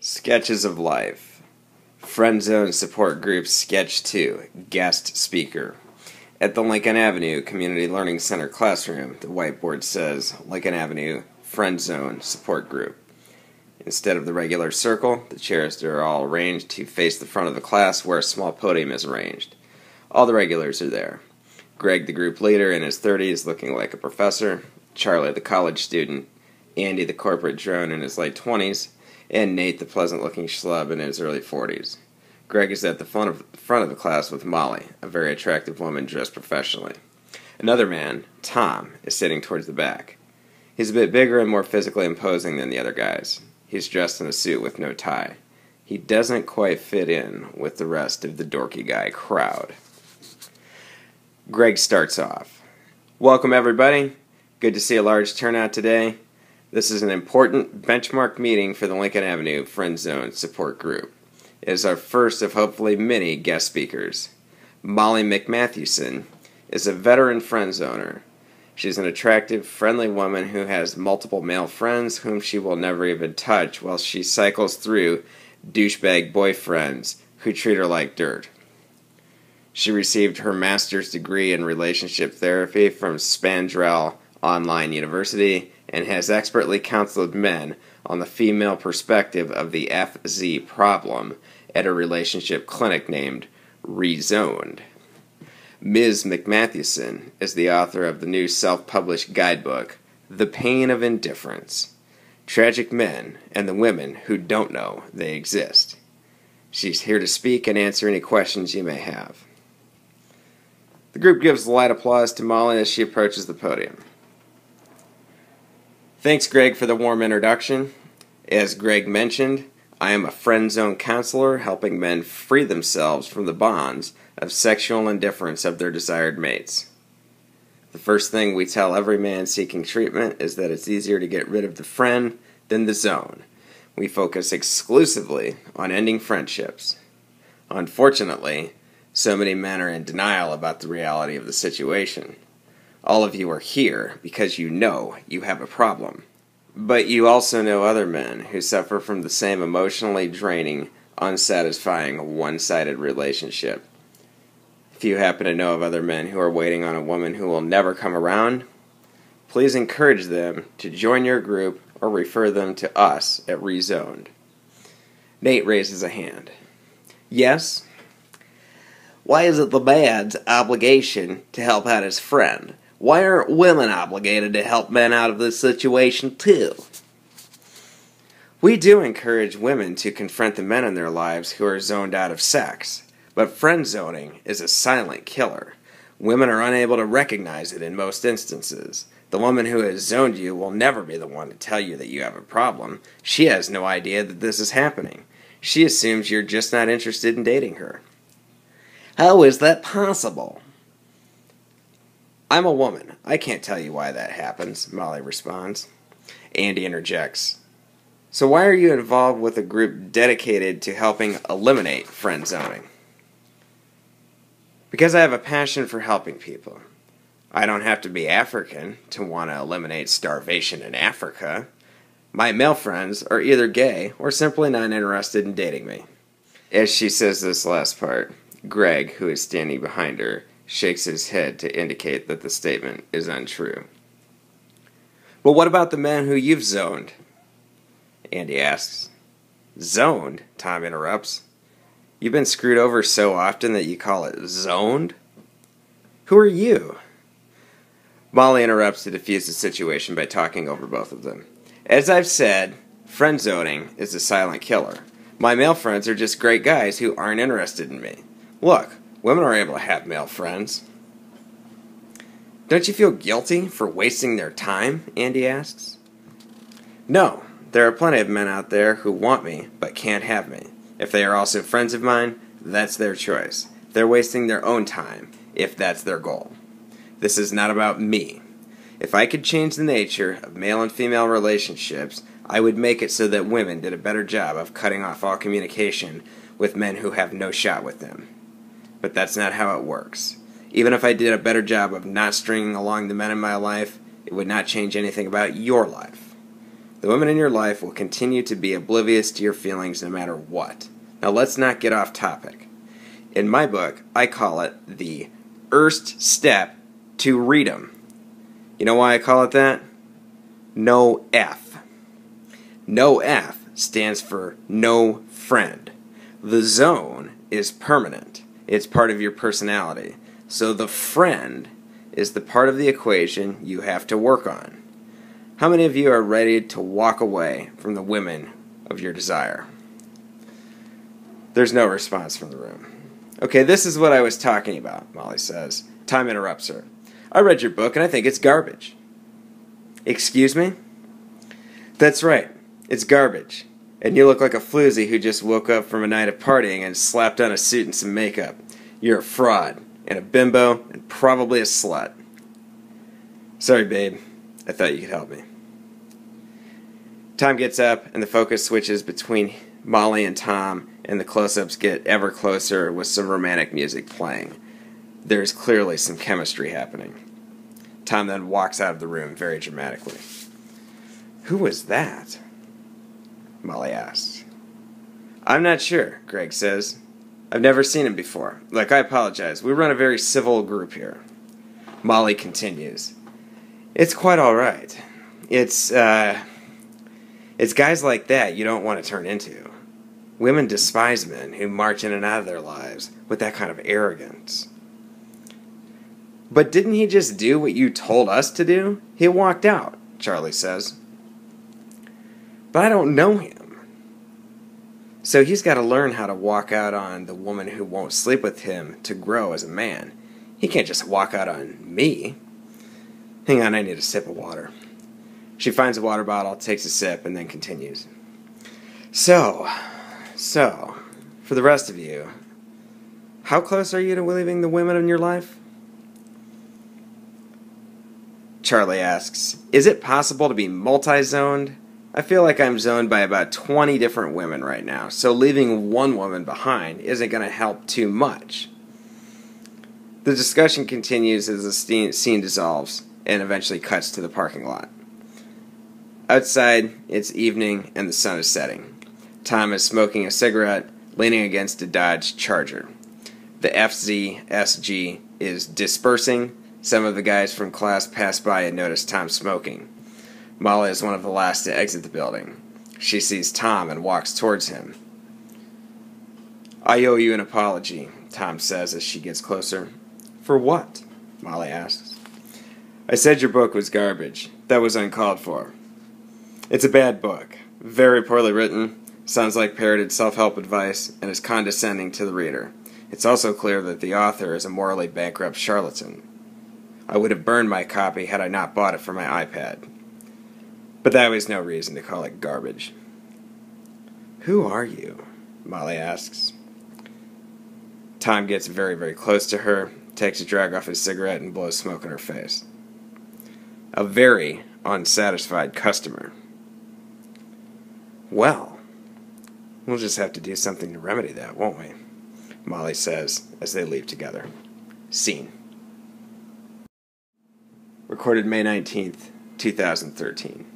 Sketches of Life. Friend Zone Support Group Sketch 2. Guest Speaker. At the Lincoln Avenue Community Learning Center classroom, the whiteboard says, Lincoln Avenue Friend Zone Support Group. Instead of the regular circle, the chairs are all arranged to face the front of the class where a small podium is arranged. All the regulars are there. Greg, the group leader, in his 30s, looking like a professor. Charlie, the college student. Andy, the corporate drone, in his late 20s. And Nate, the pleasant-looking schlub, in his early 40s. Greg is at the front of the class with Molly, a very attractive woman dressed professionally. Another man, Tom, is sitting towards the back. He's a bit bigger and more physically imposing than the other guys. He's dressed in a suit with no tie. He doesn't quite fit in with the rest of the dorky guy crowd. Greg starts off. Welcome, everybody. Good to see a large turnout today. This is an important benchmark meeting for the Lincoln Avenue Friend Zone Support Group. It is our first of hopefully many guest speakers. Molly McMathewson is a veteran Friend Zoner. She's an attractive, friendly woman who has multiple male friends whom she will never even touch while she cycles through douchebag boyfriends who treat her like dirt. She received her master's degree in relationship therapy from Spandrell Online University and has expertly counseled men on the female perspective of the FZ problem at a relationship clinic named Rezoned. Ms. McMathewson is the author of the new self-published guidebook, The Pain of Indifference, Tragic Men and the Women Who Don't Know They Exist. She's here to speak and answer any questions you may have. The group gives light applause to Molly as she approaches the podium. Thanks, Greg, for the warm introduction. As Greg mentioned, I am a friend zone counselor helping men free themselves from the bonds of sexual indifference of their desired mates. The first thing we tell every man seeking treatment is that it's easier to get rid of the friend than the zone. We focus exclusively on ending friendships. Unfortunately, so many men are in denial about the reality of the situation. All of you are here because you know you have a problem. But you also know other men who suffer from the same emotionally draining, unsatisfying, one-sided relationship. If you happen to know of other men who are waiting on a woman who will never come around, please encourage them to join your group or refer them to us at Rezoned. Nate raises a hand. Yes? Why is it the man's obligation to help out his friend? Why aren't women obligated to help men out of this situation too? We do encourage women to confront the men in their lives who are zoned out of sex, but friend zoning is a silent killer. Women are unable to recognize it in most instances. The woman who has zoned you will never be the one to tell you that you have a problem. She has no idea that this is happening. She assumes you're just not interested in dating her. How is that possible? I'm a woman. I can't tell you why that happens, Molly responds. Andy interjects. So why are you involved with a group dedicated to helping eliminate friend zoning? Because I have a passion for helping people. I don't have to be African to want to eliminate starvation in Africa. My male friends are either gay or simply not interested in dating me. As she says this last part, Greg, who is standing behind her, shakes his head to indicate that the statement is untrue. But what about the men who you've zoned? Andy asks. Zoned? Tom interrupts. You've been screwed over so often that you call it zoned? Who are you? Molly interrupts to defuse the situation by talking over both of them. As I've said, friend zoning is a silent killer. My male friends are just great guys who aren't interested in me. Look, women are able to have male friends. Don't you feel guilty for wasting their time? Andy asks. No, there are plenty of men out there who want me but can't have me. If they are also friends of mine, that's their choice. They're wasting their own time if that's their goal. This is not about me. If I could change the nature of male and female relationships, I would make it so that women did a better job of cutting off all communication with men who have no shot with them. But that's not how it works. Even if I did a better job of not stringing along the men in my life, it would not change anything about your life. The women in your life will continue to be oblivious to your feelings no matter what. Now let's not get off topic. In my book, I call it the first step to read 'em. You know why I call it that? No F. No F stands for no friend. The zone is permanent. It's part of your personality. So the friend is the part of the equation you have to work on. How many of you are ready to walk away from the women of your desire? There's no response from the room. Okay, this is what I was talking about, Molly says. Tom interrupts her. I read your book and I think it's garbage. Excuse me? That's right. It's garbage. And you look like a floozy who just woke up from a night of partying and slapped on a suit and some makeup. You're a fraud, and a bimbo, and probably a slut. Sorry, babe. I thought you could help me. Tom gets up, and the focus switches between Molly and Tom, and the close-ups get ever closer with some romantic music playing. There's clearly some chemistry happening. Tom then walks out of the room very dramatically. Who was that? Molly asks. I'm not sure, Greg says. I've never seen him before. Look, I apologize. We run a very civil group here. Molly continues. It's quite all right. It's guys like that you don't want to turn into. Women despise men who march in and out of their lives with that kind of arrogance. But didn't he just do what you told us to do? He walked out, Charlie says. But I don't know him. So he's got to learn how to walk out on the woman who won't sleep with him to grow as a man. He can't just walk out on me. Hang on, I need a sip of water. She finds a water bottle, takes a sip, and then continues. So, for the rest of you, how close are you to leaving the women in your life? Charlie asks, is it possible to be multi-zoned? I feel like I'm zoned by about 20 different women right now, so leaving one woman behind isn't going to help too much. The discussion continues as the scene dissolves and eventually cuts to the parking lot. Outside, it's evening and the sun is setting. Tom is smoking a cigarette, leaning against a Dodge Charger. The FZSG is dispersing. Some of the guys from class pass by and notice Tom smoking. Molly is one of the last to exit the building. She sees Tom and walks towards him. I owe you an apology, Tom says as she gets closer. For what? Molly asks. I said your book was garbage. That was uncalled for. It's a bad book. Very poorly written, sounds like parroted self-help advice, and is condescending to the reader. It's also clear that the author is a morally bankrupt charlatan. I would have burned my copy had I not bought it for my iPad. But that was no reason to call it garbage. Who are you? Molly asks. Tom gets very, very close to her, takes a drag off his cigarette, and blows smoke in her face. A very unsatisfied customer. Well, we'll just have to do something to remedy that, won't we? Molly says as they leave together. Scene. Recorded May 19th, 2013.